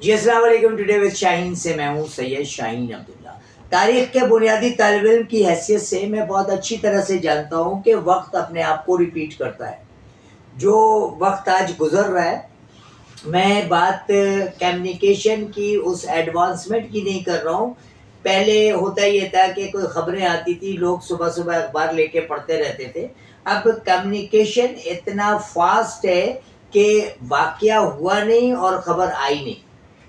جی السلام علیکم. Today with شاہین سے میں ہوں سید شاہین عبداللہ. تاریخ کے بنیادی طالب علم کی حیثیت سے میں بہت اچھی طرح سے جانتا ہوں کہ وقت اپنے آپ کو ریپیٹ کرتا ہے. جو وقت آج گزر رہا ہے، میں بات کمیونیکیشن کی اس ایڈوانسمنٹ کی نہیں کر رہا ہوں. پہلے ہوتا یہ تھا کہ کوئی خبریں آتی تھی، لوگ صبح صبح اخبار لے کے پڑھتے رہتے تھے. اب کمیونیکیشن اتنا فاسٹ ہے کہ واقعہ ہوا نہیں اور خبر آئی نہیں،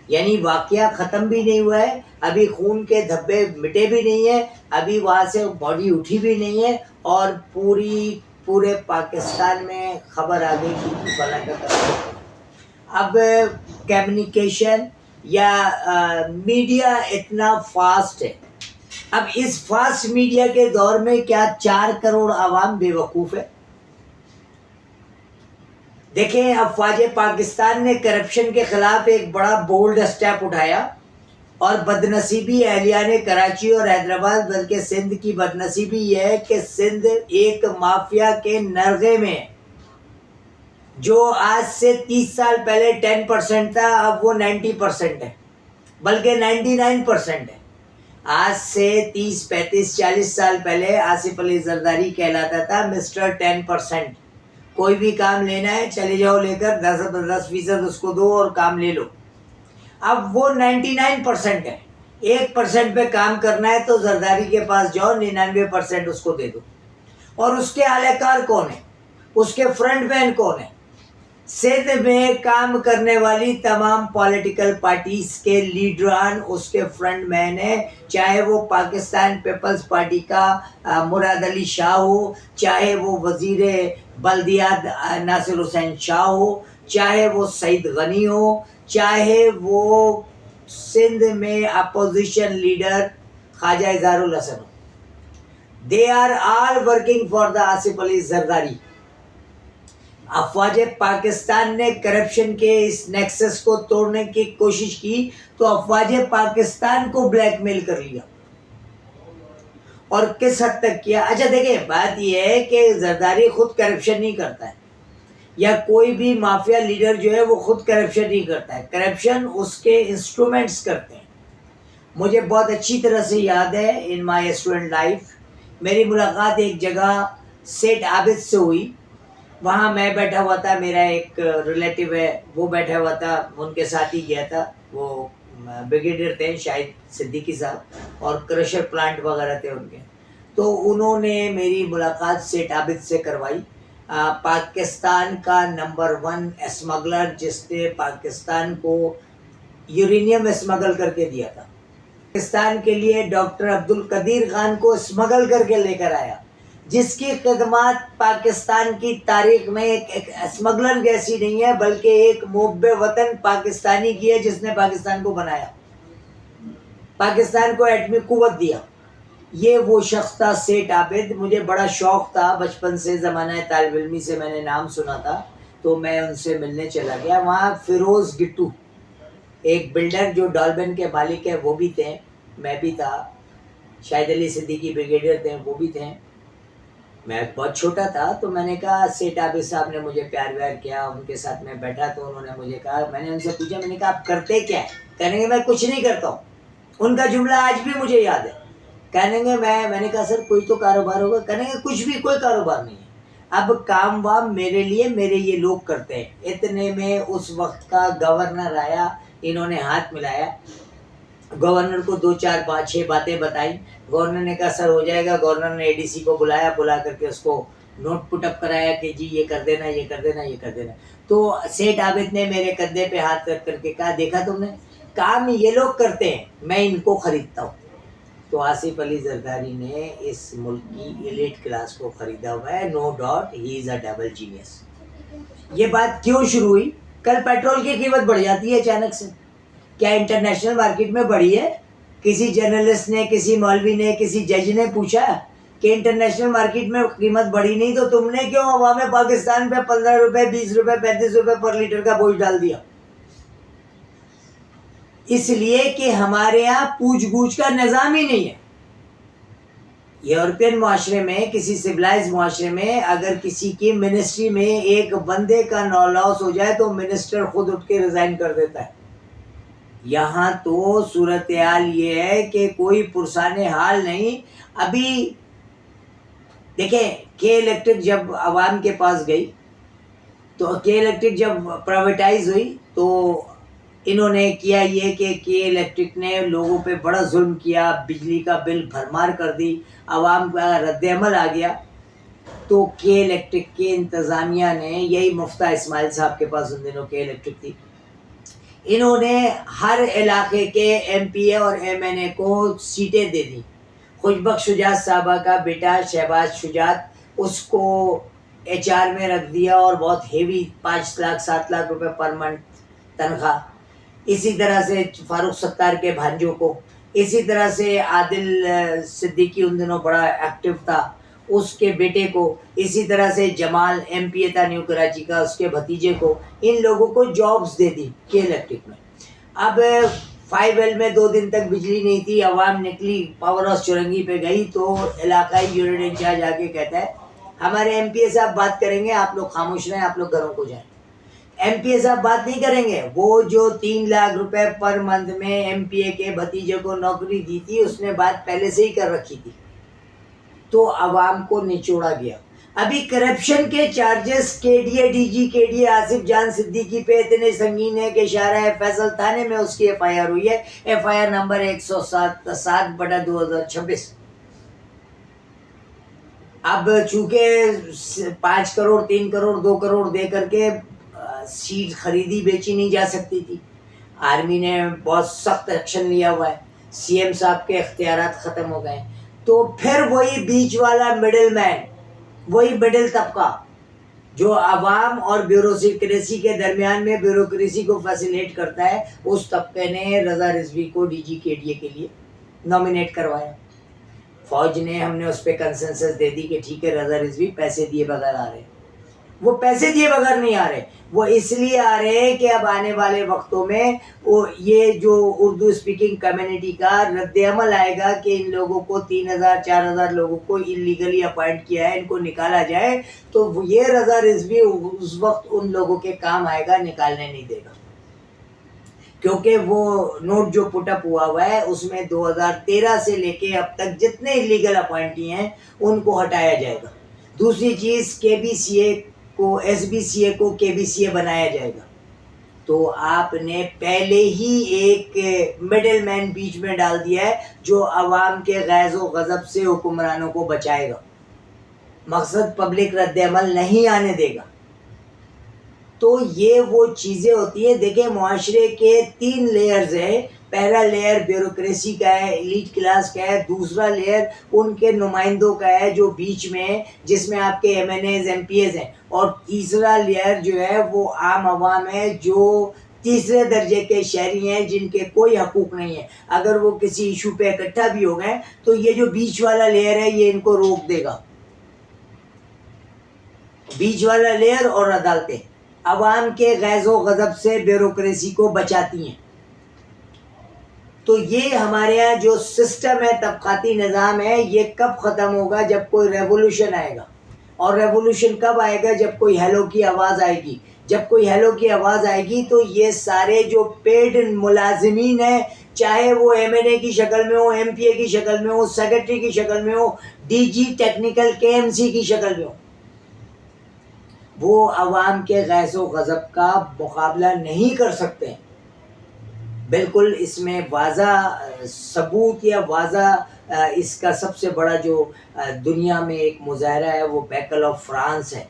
یعنی واقعہ ختم بھی نہیں ہوا ہے، ابھی خون کے دھبے مٹے بھی نہیں ہیں، ابھی وہاں سے باڈی اٹھی بھی نہیں ہے، اور پورے پاکستان میں خبر آ گئی کہ فلاں کا قتل ہو گیا. اب کمیونیکیشن یا میڈیا اتنا فاسٹ ہے. اب اس فاسٹ میڈیا کے دور میں کیا 4 کروڑ عوام بے وقوف ہے؟ دیکھیں، افواج پاکستان نے کرپشن کے خلاف ایک بڑا بولڈ اسٹیپ اٹھایا، اور بدنصیبی اہلیان کراچی اور حیدرآباد بلکہ سندھ کی بدنصیبی یہ ہے کہ سندھ ایک مافیا کے نرغے میں ہے. جو آج سے 30 سال پہلے 10% تھا، اب وہ 90% ہے، بلکہ 99% ہے. آج سے 30 35 40 سال پہلے آصف علی زرداری کہلاتا تھا مسٹر 10%. کوئی بھی کام لینا ہے چلے جاؤ لے کر 10% اس کو دو اور کام لے لو. اب وہ 99% ہے. 1% پہ کام کرنا ہے تو زرداری کے پاس جاؤ، 99% اس کو دے دو. اور اس کے اعلی کار کون ہے؟ اس کے فرنٹ مین کون ہے؟ سندھ میں کام کرنے والی تمام پولیٹیکل پارٹیز کے لیڈران اس کے فرنٹ مین ہیں، چاہے وہ پاکستان پیپلز پارٹی کا مراد علی شاہ ہو، چاہے وہ وزیر بلدیات ناصر حسین شاہ ہو، چاہے وہ سعید غنی ہو، چاہے وہ سندھ میں اپوزیشن لیڈر خواجہ اظہار الحسن ہو. They are all working for the Asif Ali Zardari. افواج پاکستان نے کرپشن کے اس نیکسس کو توڑنے کی کوشش کی تو افواج پاکستان کو بلیک میل کر لیا. اور کس حد تک کیا؟ اچھا دیکھیں، بات یہ ہے کہ زرداری خود کرپشن نہیں کرتا ہے، یا کوئی بھی مافیا لیڈر جو ہے وہ خود کرپشن نہیں کرتا ہے. کرپشن اس کے انسٹرومنٹس کرتے ہیں. مجھے بہت اچھی طرح سے یاد ہے ان مائی اسٹوڈنٹ لائف، میری ملاقات ایک جگہ سیٹ عابد سے ہوئی. وہاں میں بیٹھا ہوا تھا، میرا ایک ریلیٹیو ہے وہ بیٹھا ہوا تھا، ان کے ساتھ ہی گیا تھا. وہ بریگیڈیئر تھے شاہد صدیقی صاحب، اور کرشر پلانٹ وغیرہ تھے ان کے. تو انہوں نے میری ملاقات سیٹ عابد سے کروائی، پاکستان کا نمبر 1 اسمگلر، جس نے پاکستان کو یورینیم اسمگل کر کے دیا تھا. پاکستان کے لیے ڈاکٹر عبدالقدیر خان کو اسمگل کر کے لے کر آیا، جس کی خدمات پاکستان کی تاریخ میں ایک اسمگلر جیسی نہیں ہے، بلکہ ایک محب وطن پاکستانی کی ہے جس نے پاکستان کو بنایا، پاکستان کو ایٹمی قوت دیا. یہ وہ شخص تھا سیٹ عابد. مجھے بڑا شوق تھا بچپن سے، زمانہ طالب علمی سے میں نے نام سنا تھا، تو میں ان سے ملنے چلا گیا. وہاں فیروز گٹو ایک بلڈر جو ڈالبن کے مالک ہے وہ بھی تھے، میں بھی تھا، شاہد علی صدیقی بریگیڈیئر تھے وہ بھی تھے. میں بہت چھوٹا تھا تو میں نے کہا، سیٹ عابد صاحب نے مجھے پیار ویار کیا، ان کے ساتھ میں بیٹھا تو انہوں نے مجھے کہا، میں نے ان سے پوچھا، میں نے کہا آپ کرتے کیا ہے؟ کہنے گے میں کچھ نہیں کرتا ہوں. ان کا جملہ آج بھی مجھے یاد ہے. کہنے گے میں نے کہا سر کوئی تو کاروبار ہوگا؟ کہنے گے کچھ بھی، کوئی کاروبار نہیں ہے. اب کام وام میرے لیے میرے یہ لوگ کرتے ہیں. اتنے میں اس وقت کا گورنر آیا، انہوں نے ہاتھ ملایا، گورنر کو 2 4 5 6 باتیں بتائیں. گورنر نے کہا سر ہو جائے گا. گورنر نے ADC کو بلایا، بلا کر کے اس کو نوٹ پٹ اپ کرایا کہ جی یہ کر دینا، یہ کر دینا، یہ کر دینا. تو سیٹ عابد نے میرے کندھے پہ ہاتھ رکھ کر کے کہا، دیکھا تم نے، کام یہ لوگ کرتے ہیں، میں ان کو خریدتا ہوں. تو آصف علی زرداری نے اس ملک کی ایلیٹ کلاس کو خریدا ہوا ہے. نو ڈاؤٹ ہی از اے ڈبل جینیس. یہ بات کیوں شروع ہوئی؟ کل پیٹرول کی قیمت بڑھ جاتی ہے اچانک سے. کیا انٹرنیشنل مارکیٹ میں بڑھی ہے؟ کسی جرنلسٹ نے، کسی مولوی نے، کسی جج نے پوچھا کہ انٹرنیشنل مارکیٹ میں قیمت بڑھی نہیں تو تم نے کیوں عوام پاکستان پہ 15 روپے 20 روپے 35 روپے پر لیٹر کا بوجھ ڈال دیا؟ اس لیے کہ ہمارے ہاں پوچھ گوچھ کا نظام ہی نہیں ہے. یورپین معاشرے میں، کسی سویلائز معاشرے میں، اگر کسی کی منسٹری میں ایک بندے کا لاس ہو جائے تو منسٹر خود اٹھ کے ریزائن کر دیتا ہے. یہاں تو صورتحال یہ ہے کہ کوئی پرسان حال نہیں. ابھی دیکھیں کے الیکٹرک جب عوام کے پاس گئی تو کے الیکٹرک جب پرائیویٹائز ہوئی تو انہوں نے کیا یہ کہ کے الیکٹرک نے لوگوں پہ بڑا ظلم کیا، بجلی کا بل بھرمار کر دی، عوام کا رد عمل آ گیا. تو کے الیکٹرک کے انتظامیہ نے، یہی مفتہ اسماعیل صاحب کے پاس ان دنوں کے الیکٹرک تھی، انہوں نے ہر علاقے کے ایم پی اے اور ایم این اے کو سیٹیں دے دیں. خوشبخش شجاعت صاحبہ کا بیٹا شہباز شجاعت، اس کو ایچ آر میں رکھ دیا اور بہت ہیوی 5 لاکھ 7 لاکھ روپے پر منتھ تنخواہ. اسی طرح سے فاروق ستار کے بھانجوں کو، اسی طرح سے عادل صدیقی ان دنوں بڑا ایکٹیو تھا، اس کے بیٹے کو، اسی طرح سے جمال ایم پی اے تھا نیو کراچی کا، اس کے بھتیجے کو، ان لوگوں کو جابز دے دی کے الیکٹرک میں. اب 5L میں 2 دن تک بجلی نہیں تھی، عوام نکلی پاور ہاؤس چورنگی پہ گئی تو علاقائی یونٹ انچارج آ کے کہتا ہے ہمارے ایم پی اے صاحب بات کریں گے، آپ لوگ خاموش رہیں، آپ لوگ گھروں کو جائیں. ایم پی اے صاحب بات نہیں کریں گے. وہ جو 3 لاکھ روپے پر منتھ میں ایم پی اے کے بھتیجے کو نوکری دی تھی، اس نے بات پہلے سے ہی کر رکھی تھی. تو عوام کو نچوڑا گیا. ابھی کرپشن کے چارجز کے ڈی اے ڈی جی کے ڈی اے آصف جان صدیقی پہ اتنے سنگین ہے کہ شارع فیصل تھانے میں اس کی ایف آئی آر ہوئی ہے، ایف آئی آر نمبر 107/7/2026. اب چونکہ 5 کروڑ 3 کروڑ 2 کروڑ دے کر کے سیٹ خریدی بیچی نہیں جا سکتی تھی، آرمی نے بہت سخت ایکشن لیا ہوا ہے، سی ایم صاحب کے اختیارات ختم ہو گئے ہیں. تو پھر وہی بیچ والا مڈل مین، وہی مڈل طبقہ جو عوام اور بیوروکریسی کے درمیان میں بیوروکریسی کو فیسیلیٹ کرتا ہے، اس طبقے نے رضا رضوی کو ڈی جی کے ڈی اے کے لیے نامینیٹ کروایا. فوج نے، ہم نے اس پہ کنسنسس دے دی کہ ٹھیک ہے رضا رضوی پیسے دیے بغیر آ رہے ہیں. وہ پیسے دیے بغیر نہیں آ رہے، وہ اس لیے آ رہے ہیں کہ اب آنے والے وقتوں میں وہ یہ جو اردو اسپیکنگ کمیونٹی کا رد عمل آئے گا کہ ان لوگوں کو 3,000 4,000 لوگوں کو انلیگلی اپوائنٹ کیا ہے، ان کو نکالا جائے، تو یہ رضا رضوی اس وقت ان لوگوں کے کام آئے گا، نکالنے نہیں دے گا. کیونکہ وہ نوٹ جو پٹ اپ ہوا ہوا ہے اس میں 2013 سے لے کے اب تک جتنے انلیگل اپوائنٹی ہیں ان کو ہٹایا جائے گا. دوسری چیز کے بی سی اے کو، ایس بی سی اے کو کے بی سی اے بنایا جائے گا. تو آپ نے پہلے ہی ایک مڈل مین بیچ میں ڈال دیا ہے جو عوام کے غیظ و غضب سے حکمرانوں کو بچائے گا، مقصد پبلک رد عمل نہیں آنے دے گا. تو یہ وہ چیزیں ہوتی ہیں. دیکھیں معاشرے کے 3 لیئرز ہیں. پہلا لیئر بیوروکریسی کا ہے، ایلیٹ کلاس کا ہے. دوسرا لیئر ان کے نمائندوں کا ہے جو بیچ میں ہے، جس میں آپ کے M N Es M P Es ہیں. اور تیسرا لیئر جو ہے وہ عام عوام ہے جو تیسرے درجے کے شہری ہیں، جن کے کوئی حقوق نہیں ہے. اگر وہ کسی ایشو پہ اکٹھا بھی ہو گئے تو یہ جو بیچ والا لیئر ہے یہ ان کو روک دے گا. بیچ والا لیئر اور عدالتیں عوام کے غیظ و غضب سے بیوروکریسی کو بچاتی ہیں. تو یہ ہمارے یہاں جو سسٹم ہے، طبقاتی نظام ہے، یہ کب ختم ہوگا؟ جب کوئی ریولوشن آئے گا. اور ریولوشن کب آئے گا؟ جب کوئی ہیلو کی آواز آئے گی. جب کوئی ہیلو کی آواز آئے گی تو یہ سارے جو پیڈ ملازمین ہیں، چاہے وہ ایم این اے کی شکل میں ہو، ایم پی اے کی شکل میں ہو، سیکرٹری کی شکل میں ہو، ڈی جی ٹیکنیکل کے ایم سی کی شکل میں ہو، وہ عوام کے غیظ و غضب کا مقابلہ نہیں کر سکتے. بالکل اس میں واضح ثبوت یا واضح اس کا سب سے بڑا جو دنیا میں ایک مظاہرہ ہے وہ بیٹل آف فرانس ہے.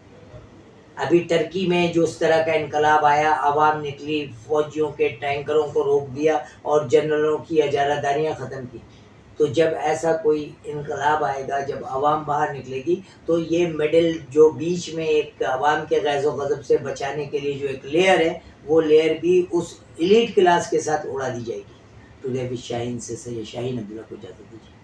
ابھی ٹرکی میں جو اس طرح کا انقلاب آیا، عوام نکلی، فوجیوں کے ٹینکروں کو روک دیا اور جنرلوں کی اجارہ داریاں ختم کی. تو جب ایسا کوئی انقلاب آئے گا، جب عوام باہر نکلے گی، تو یہ مڈل جو بیچ میں ایک عوام کے غیظ و غضب سے بچانے کے لیے جو ایک لیئر ہے، وہ لیئر بھی اس ایلیٹ کلاس کے ساتھ اڑا دی جائے گی. ٹوڈے وتھ شاہین سے سید شاہین عبداللہ کو اجازت دیجیے.